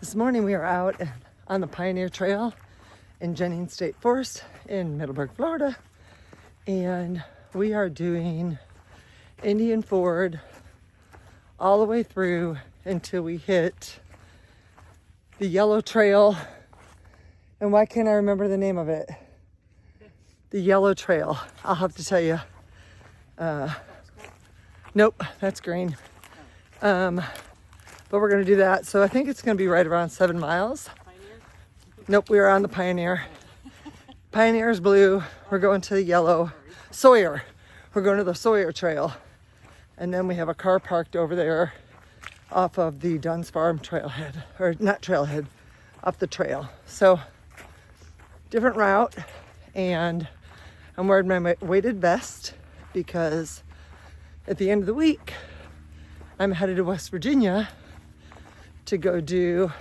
This morning we are out on the Pioneer Trail in Jennings State Forest in Middleburg, Florida. And we are doing Indian Ford all the way through until we hit the yellow trail. And why can't I remember the name of it? The yellow trail. I'll have to tell you. Nope, that's green. But we're gonna do that. So I think it's gonna be right around 7 miles. Pioneer? Nope, we are on the Pioneer. Pioneer is blue. We're going to the yellow. Sawyer. We're going to the Sawyer Trail. And then we have a car parked over there off of the Dunn's Farm trailhead, or not trailhead, off the trail. So different route, and I'm wearing my weighted vest because at the end of the week, I'm headed to West Virginia to go do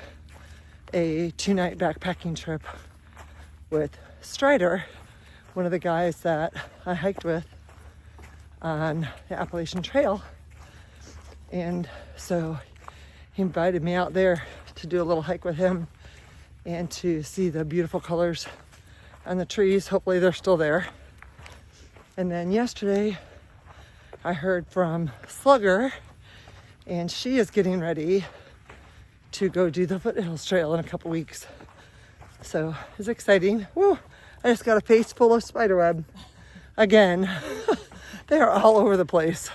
a 2-night backpacking trip with Strider, one of the guys that I hiked with on the Appalachian Trail. And so he invited me out there to do a little hike with him and to see the beautiful colors on the trees. Hopefully they're still there. And then yesterday I heard from Slugger, and she is getting ready to go do the Foothills Trail in a couple weeks. So it's exciting. Woo! I just got a face full of spiderweb. Again, they are all over the place.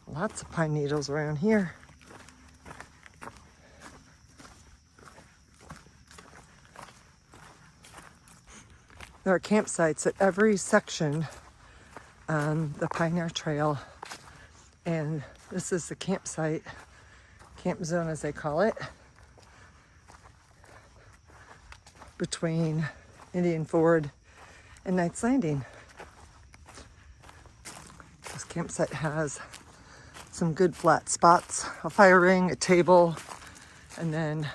Lots of pine needles around here. There are campsites at every section on the Pioneer Trail, and this is the campsite, camp zone as they call it, between Indian Ford and Knight's Landing. This campsite has some good flat spots, a fire ring, a table, and then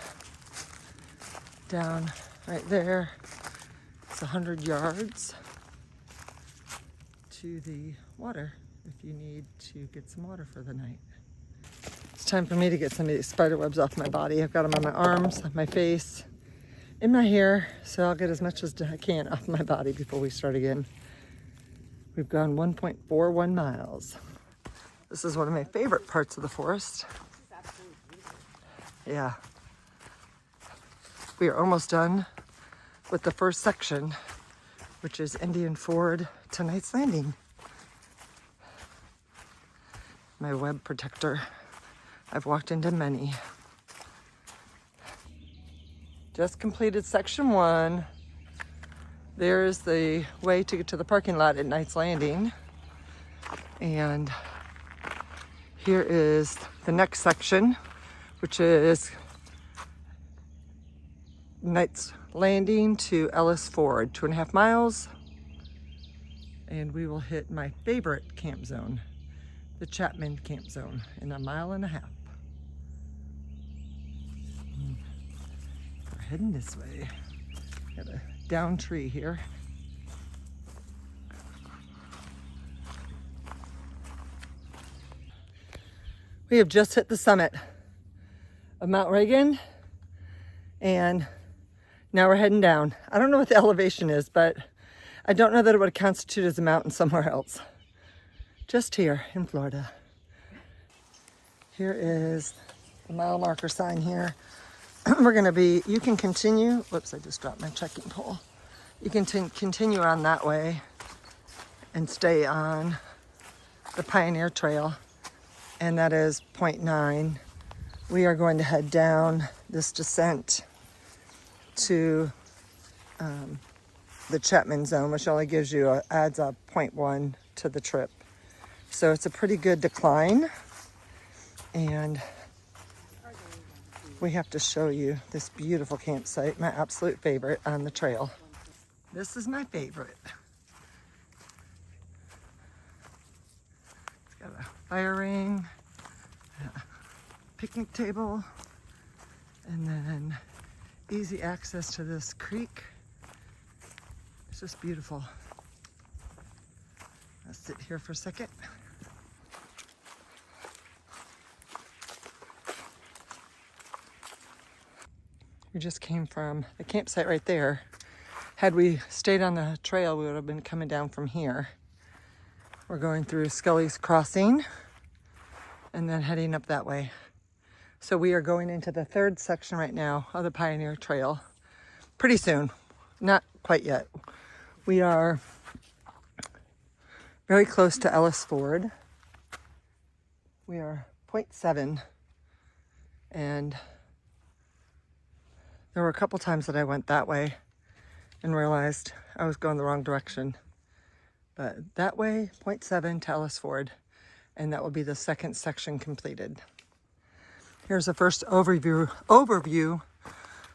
down right there, it's 100 yards to the water if you need to get some water for the night. It's time for me to get some of these spider webs off my body. I've got them on my arms, my face, in my hair, so I'll get as much as I can off my body before we start again. We've gone 1.41 miles. This is one of my favorite parts of the forest. Yeah. We are almost done with the first section, which is Indian Ford to Knight's Landing. My web protector. I've walked into many. Just completed section 1. There's the way to get to the parking lot at Knight's Landing. And here is the next section, which is Knight's Landing to Ellis Ford, 2.5 miles. And we will hit my favorite camp zone, the Chapman camp zone, in 1.5 miles. We're heading this way. Got a down tree here. We have just hit the summit of Mount Reagan, and now we're heading down. I don't know what the elevation is, but I don't know that it would constitute as a mountain somewhere else. Just here in Florida. Here is the mile marker sign here. We're gonna be, you can continue, whoops, I just dropped my trekking pole. You can continue on that way and stay on the Pioneer Trail, and that is 0.9. We are going to head down this descent to the Chapman zone, which only gives you, adds up 0.1 to the trip. So it's a pretty good decline. And we have to show you this beautiful campsite, my absolute favorite on the trail. This is my favorite. It's got a fire ring, a picnic table, and then easy access to this creek It's just beautiful. I'll sit here for a second. We just came from the campsite right there. Had we stayed on the trail, we would have been coming down from here. We're going through Scully's Crossing and then heading up that way. So we are going into the third section right now of the Pioneer Trail. Pretty soon, not quite yet. We are very close to Ellis Ford. We are 0.7, and there were a couple times that I went that way and realized I was going the wrong direction. But that way, 0.7 to Ellis Ford, and that will be the second section completed. Here's the first overview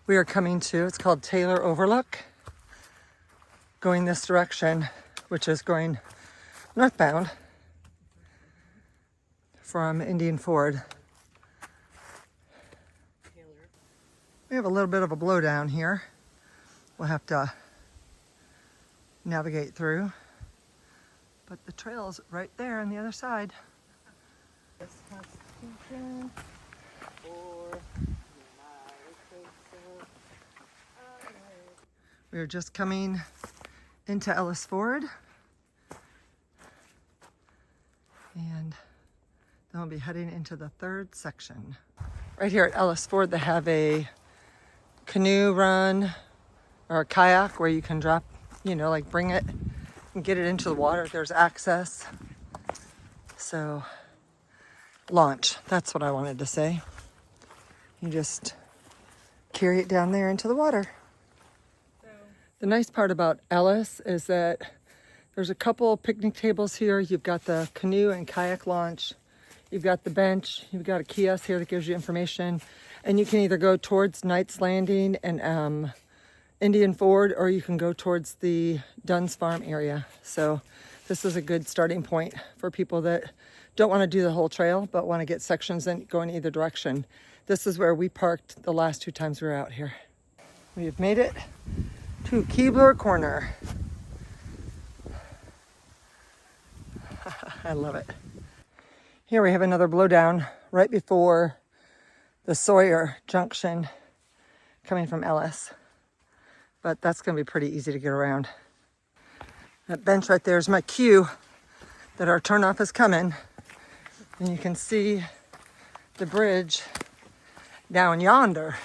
we are coming to. It's called Taylor Overlook. Going this direction, which is going northbound from Indian Ford. We have a little bit of a blowdown here. We'll have to navigate through. But the trail's right there on the other side. We are just coming into Ellis Ford. And then we'll be heading into the third section. Right here at Ellis Ford, they have a canoe run or a kayak where you can drop, like bring it and get it into the water. There's access. So, launch, that's what I wanted to say. You just carry it down there into the water. The nice part about Ellis is that there's a couple picnic tables here. You've got the canoe and kayak launch. You've got the bench. You've got a kiosk here that gives you information. And you can either go towards Knight's Landing and Indian Ford, or you can go towards the Dunn's Farm area. So this is a good starting point for people that don't want to do the whole trail, but want to get sections and go in either direction. This is where we parked the last 2 times we were out here. We have made it to Keebler Corner. I love it. Here we have another blowdown right before the Sawyer Junction coming from Ellis. But that's going to be pretty easy to get around. That bench right there is my cue that our turnoff is coming. And you can see the bridge down yonder.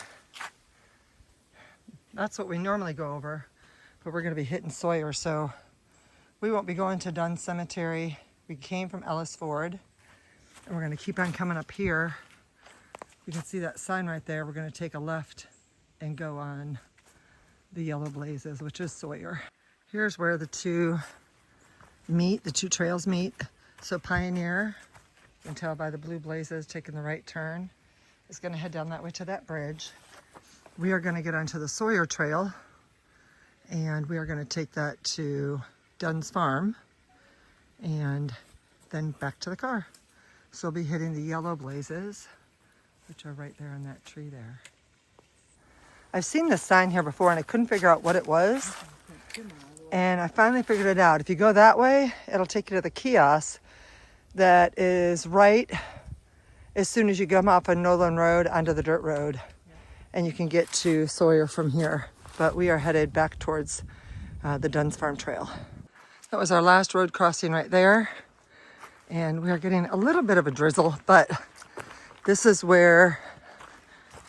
That's what we normally go over, but we're going to be hitting Sawyer, so we won't be going to Dunn Cemetery. We came from Ellis Ford, and we're going to keep on coming up here. You can see that sign right there. We're going to take a left and go on the Yellow Blazes, which is Sawyer. Here's where the two trails meet. So Pioneer, you can tell by the blue blazes taking the right turn, is going to head down that way to that bridge. We are going to get onto the Sawyer Trail, and we are going to take that to Dunn's Farm, and then back to the car. So we'll be hitting the Yellow Blazes, which are right there on that tree there. I've seen this sign here before, and I couldn't figure out what it was. And I finally figured it out. If you go that way, it'll take you to the kiosk that is right as soon as you come off of Nolan Road onto the dirt road. And you can get to Sawyer from here. But we are headed back towards the Dunn's Farm Trail. That was our last road crossing right there. And we are getting a little bit of a drizzle, but this is where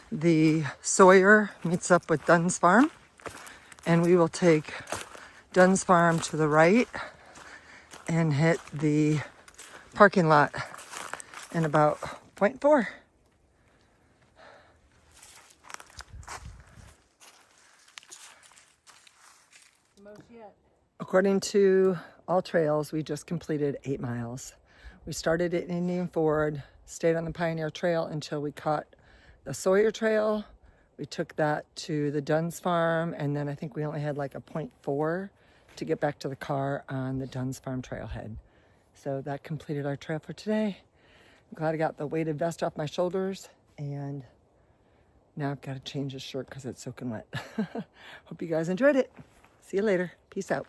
the Sawyer meets up with Dunn's Farm. And we will take Dunn's Farm to the right and hit the parking lot in about 0.4. According to All Trails, we just completed 8 miles. We started at Indian Ford, stayed on the Pioneer Trail until we caught the Sawyer Trail. We took that to the Dunn's Farm, and then I think we only had like a 0.4 to get back to the car on the Dunn's Farm trailhead. So that completed our trail for today. I'm glad I got the weighted vest off my shoulders, and now I've got to change this shirt because it's soaking wet. Hope you guys enjoyed it. See you later. Peace out.